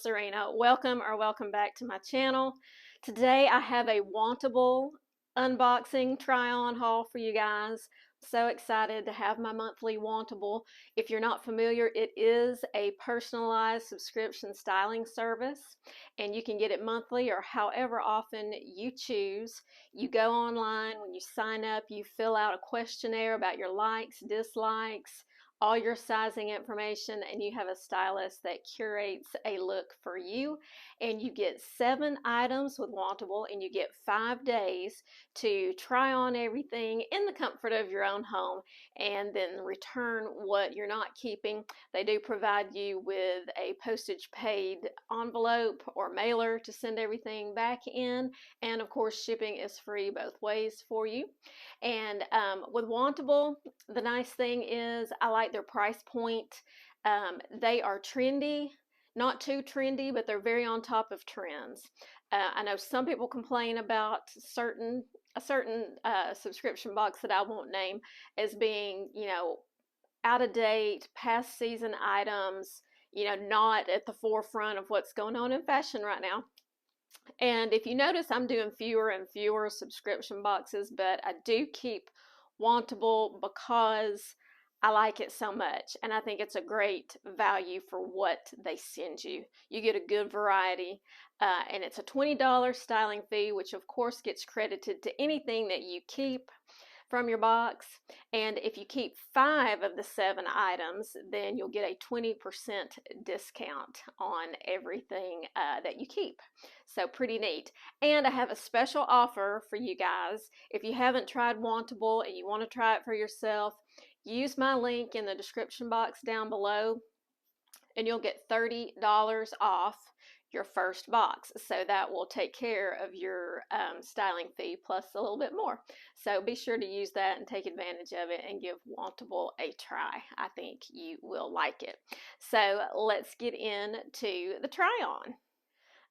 Serena. Welcome back to my channel. Today I have a Wantable unboxing try-on haul for you guys. So excited to have my monthly Wantable. If you're not familiar, it is a personalized subscription styling service, and you can get it monthly or however often you choose. You go online, when you sign up, you fill out a questionnaire about your likes, dislikes, all your sizing information, and you have a stylist that curates a look for you. And you get 7 items with Wantable, and you get 5 days to try on everything in the comfort of your own home and then return what you're not keeping. They do provide you with a postage paid envelope or mailer to send everything back in, and of course shipping is free both ways for you. And with Wantable, the nice thing is I like their price point. They are trendy, not too trendy, but they're very on top of trends. I know some people complain about a certain subscription box that I won't name as being, out of date, past season items, not at the forefront of what's going on in fashion right now. And if you notice, I'm doing fewer and fewer subscription boxes, but I do keep Wantable because I like it so much, and I think it's a great value for what they send you. You get a good variety, and it's a $20 styling fee, which of course gets credited to anything that you keep from your box. And if you keep 5 of the 7 items, then you'll get a 20% discount on everything that you keep. So pretty neat. And I have a special offer for you guys. If you haven't tried Wantable and you want to try it for yourself, use my link in the description box down below, and you'll get $30 off your first box. So that will take care of your styling fee plus a little bit more. So be sure to use that and take advantage of it and give Wantable a try. I think you will like it. So let's get into the try on.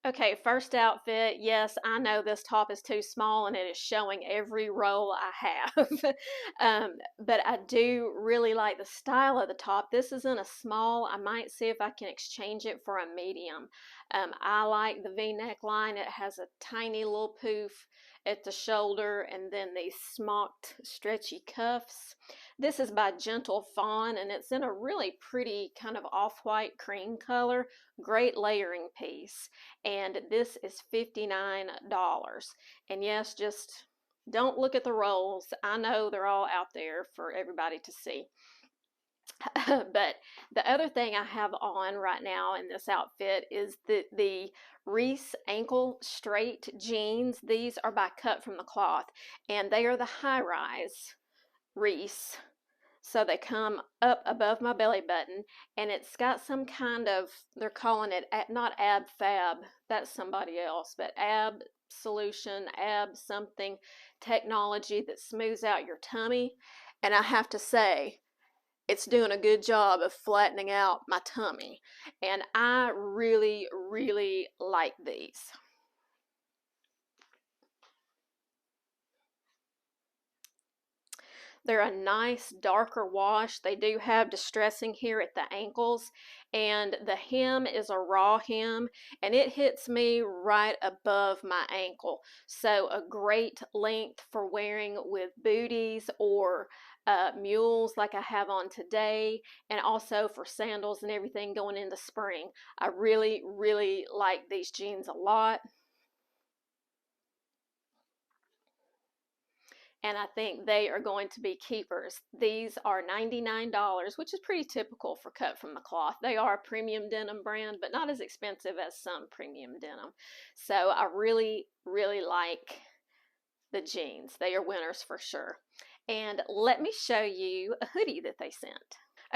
Okay, first outfit. Yes, I know this top is too small and it is showing every roll I have. But I do really like the style of the top. This is in a small. I might see if I can exchange it for a medium. I like the V-neck line. It has a tiny little poof at the shoulder and then these smocked stretchy cuffs. This is by Gentle Fawn, and it's in a really pretty kind of off-white cream color. Great layering piece. And this is $59. And yes, just don't look at the rolls. I know they're all out there for everybody to see. But the other thing I have on right now in this outfit is the Reese ankle straight jeans. These are by Cut from the Cloth, and they are the high-rise Reese. So they come up above my belly button, and it's got some kind of, they're calling it not ab fab, that's somebody else, but ab solution, ab something technology that smooths out your tummy. And I have to say, it's doing a good job of flattening out my tummy, and I really, really like these. They're a nice darker wash. They do have distressing here at the ankles, and the hem is a raw hem, and it hits me right above my ankle. So a great length for wearing with booties or mules like I have on today, and also for sandals and everything going into spring. I really, really like these jeans a lot. And I think they are going to be keepers. These are $99, which is pretty typical for Cut from the Cloth. They are a premium denim brand, but not as expensive as some premium denim. So I really, really like the jeans. They are winners for sure. And let me show you a hoodie that they sent.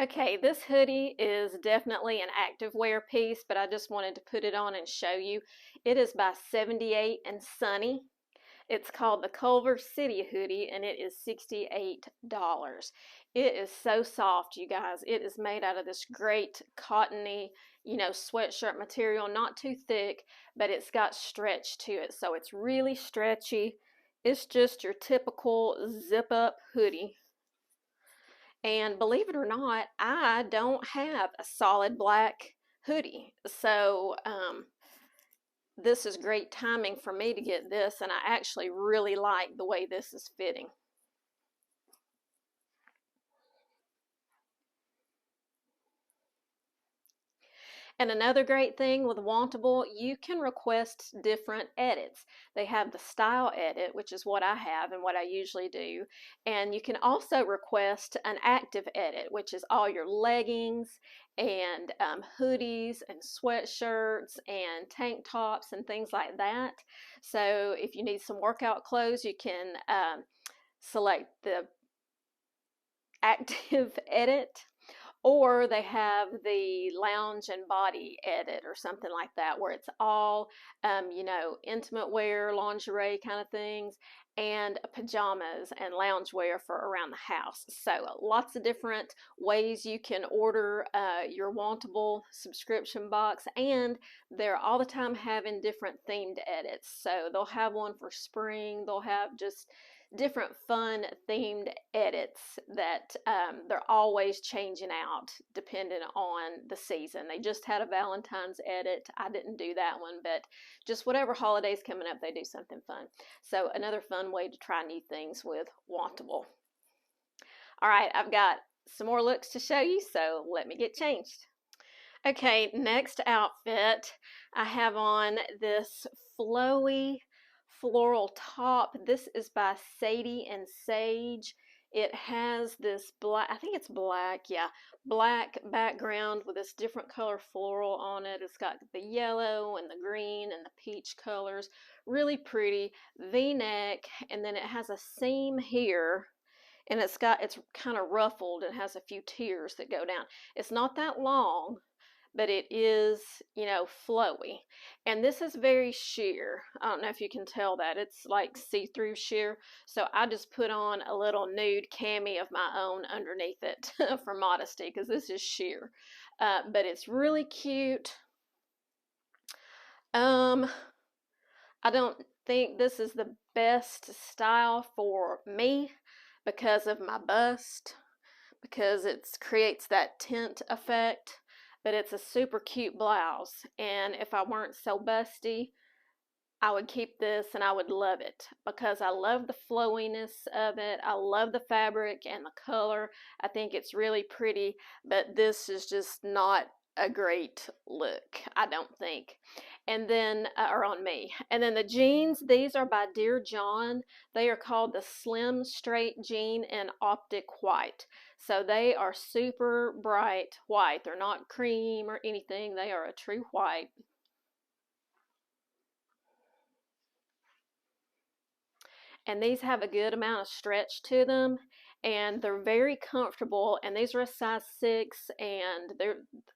Okay, this hoodie is definitely an active wear piece, but I just wanted to put it on and show you. It is by 78 and Sunny. It's called the Culver City hoodie, and it is $68. It is so soft, you guys. It is made out of this great cottony, sweatshirt material, not too thick, but it's got stretch to it, so it's really stretchy. It's just your typical zip-up hoodie. And believe it or not, I don't have a solid black hoodie. So this is great timing for me to get this, and I actually really like the way this is fitting. And another great thing with Wantable, you can request different edits. They have the style edit, which is what I have and what I usually do. And you can also request an active edit, which is all your leggings and hoodies and sweatshirts and tank tops and things like that. So if you need some workout clothes, you can select the active edit. Or they have the lounge and body edit or something like that, where it's all, you know, intimate wear, lingerie kind of things, and pajamas and lounge wear for around the house. So lots of different ways you can order your Wantable subscription box, and they're all the time having different themed edits. So they'll have one for spring, they'll have just different fun themed edits that they're always changing out depending on the season. They just had a Valentine's edit. I didn't do that one, but just whatever holiday's coming up, they do something fun. So another fun way to try new things with Wantable. All right, I've got some more looks to show you, so let me get changed. Okay, next outfit, I have on this flowy floral top. This is by Sadie and Sage. It has this black, I think it's black, yeah, black background with this different color floral on it. It's got the yellow and the green and the peach colors. Really pretty. V-neck, and then it has a seam here, and it's kind of ruffled and has a few tiers that go down. It's not that long, but it is, you know, flowy. And this is very sheer. I don't know if you can tell that. It's like see-through sheer. So I just put on a little nude cami of my own underneath it for modesty, because this is sheer. But it's really cute. I don't think this is the best style for me because of my bust, because it creates that tint effect. But it's a super cute blouse, and if I weren't so busty, I would keep this and I would love it, because I love the flowiness of it. I love the fabric and the color. I think it's really pretty, but this is just not a great look, I don't think. And then, or on me. And then the jeans, these are by Dear John. They are called the Slim Straight Jean in Optic White. So they are super bright white. They're not cream or anything. They are a true white. And these have a good amount of stretch to them, and they're very comfortable, and these are a size 6, and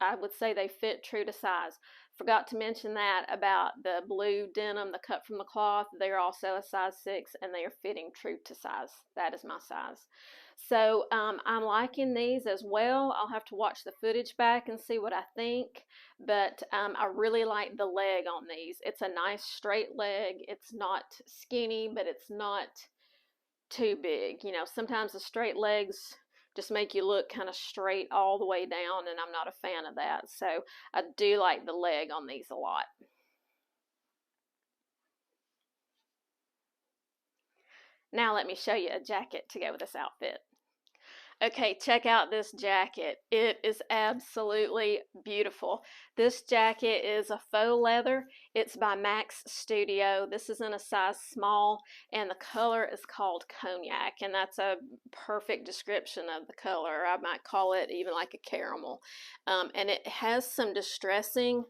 I would say they fit true to size. Forgot to mention that about the blue denim, the cut from the cloth. They're also a size 6, and they are fitting true to size. That is my size. So I'm liking these as well. I'll have to watch the footage back and see what I think, but I really like the leg on these. It's a nice straight leg. It's not skinny, but it's not too big. You know, sometimes the straight legs just make you look kind of straight all the way down, and I'm not a fan of that. So I do like the leg on these a lot. Now let me show you a jacket to go with this outfit. Okay, check out this jacket. It is absolutely beautiful. This jacket is a faux leather. It's by Max Studio. This is in a size small, and the color is called cognac, and that's a perfect description of the color. I might call it even like a caramel. And it has some distressing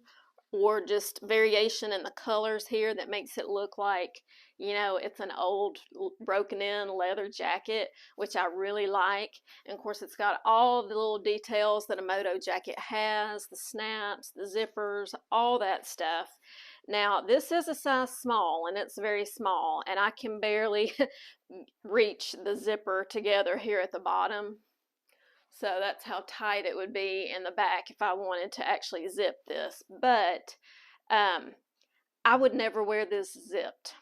or just variation in the colors here that makes it look like, you know, it's an old broken in leather jacket, which I really like. And of course it's got all the little details that a Moto jacket has, the snaps, the zippers, all that stuff. Now this is a size small, and it's very small, and I can barely reach the zipper together here at the bottom. So that's how tight it would be in the back if I wanted to actually zip this. But I would never wear this zipped.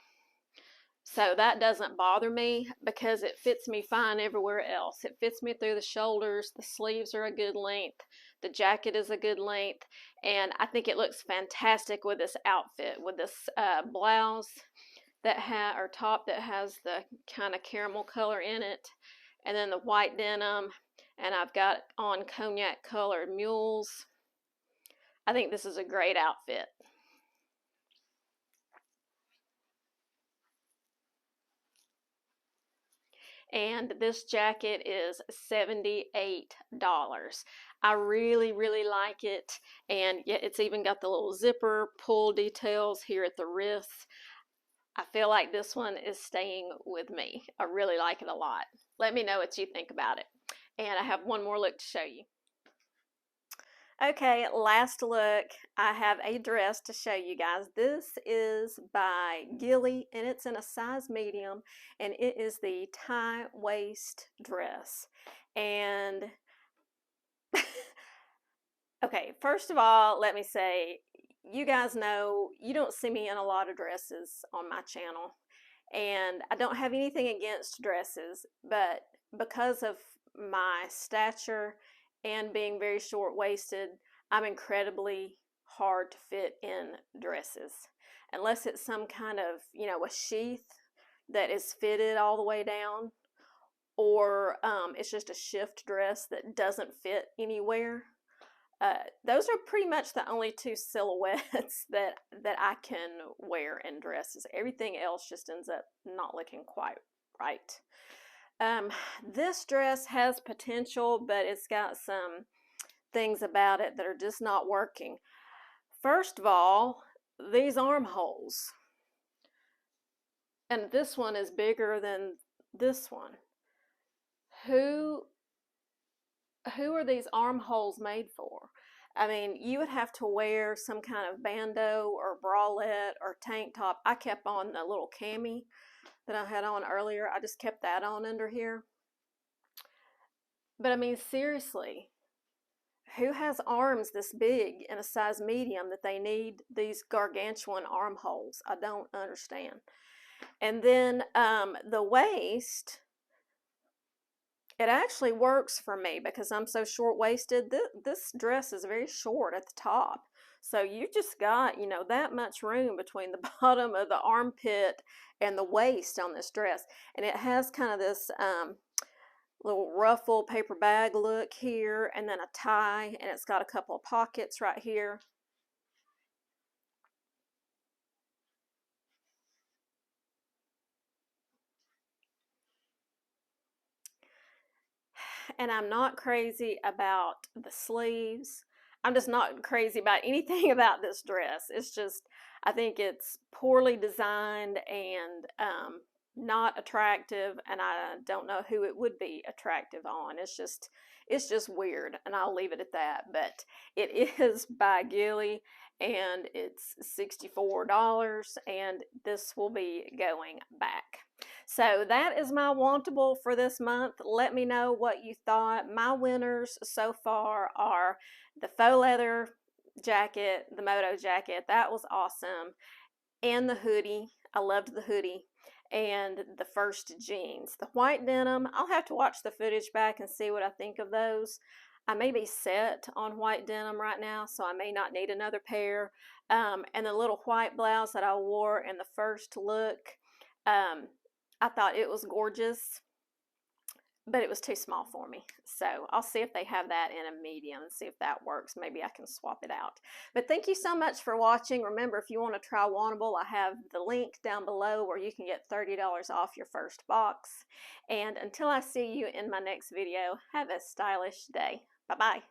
So that doesn't bother me because it fits me fine everywhere else. It fits me through the shoulders. The sleeves are a good length. The jacket is a good length, and I think it looks fantastic with this outfit, with this blouse that or top that has the kind of caramel color in it, and then the white denim, and I've got on cognac colored mules. I think this is a great outfit. And this jacket is $78. I really, really like it, and it's even got the little zipper pull details here at the wrist. I feel like this one is staying with me. I really like it a lot. Let me know what you think about it. And I have one more look to show you. Okay, last look. I have a dress to show you guys. This is by Gilli, and it's in a size medium, and it is the tie waist dress. And okay, first of all, let me say, you guys know you don't see me in a lot of dresses on my channel, and I don't have anything against dresses, but because of my stature and being very short-waisted, I'm incredibly hard to fit in dresses. Unless it's some kind of, a sheath that is fitted all the way down, or it's just a shift dress that doesn't fit anywhere. Those are pretty much the only two silhouettes that I can wear in dresses. Everything else just ends up not looking quite right. This dress has potential, but it's got some things about it that are just not working. First of all, these armholes. And this one is bigger than this one. Who are these armholes made for? I mean, you would have to wear some kind of bandeau or bralette or tank top. I kept on the little cami that I had on earlier. I just kept that on under here. But I mean, seriously, who has arms this big in a size medium that they need these gargantuan armholes? I don't understand. And then the waist, it actually works for me because I'm so short-waisted. This dress is very short at the top. So you just got, that much room between the bottom of the armpit and the waist on this dress. And it has kind of this little ruffle paper bag look here, and then a tie, and it's got a couple of pockets right here. And I'm not crazy about the sleeves. I'm just not crazy about anything about this dress. It's just, I think it's poorly designed and not attractive, and I don't know who it would be attractive on. It's just weird, and I'll leave it at that. But it is by Gilli, and it's $64, and this will be going back. So that is my Wantable for this month. Let me know what you thought. My winners so far are the faux leather jacket, the Moto jacket. That was awesome. And the hoodie. I loved the hoodie. And the first jeans. The white denim, I'll have to watch the footage back and see what I think of those. I may be set on white denim right now, so I may not need another pair. And the little white blouse that I wore in the first look, I thought it was gorgeous, but it was too small for me. So I'll see if they have that in a medium and see if that works. Maybe I can swap it out. But thank you so much for watching. Remember, if you want to try Wantable, I have the link down below where you can get $30 off your first box. And until I see you in my next video, have a stylish day. Bye-bye.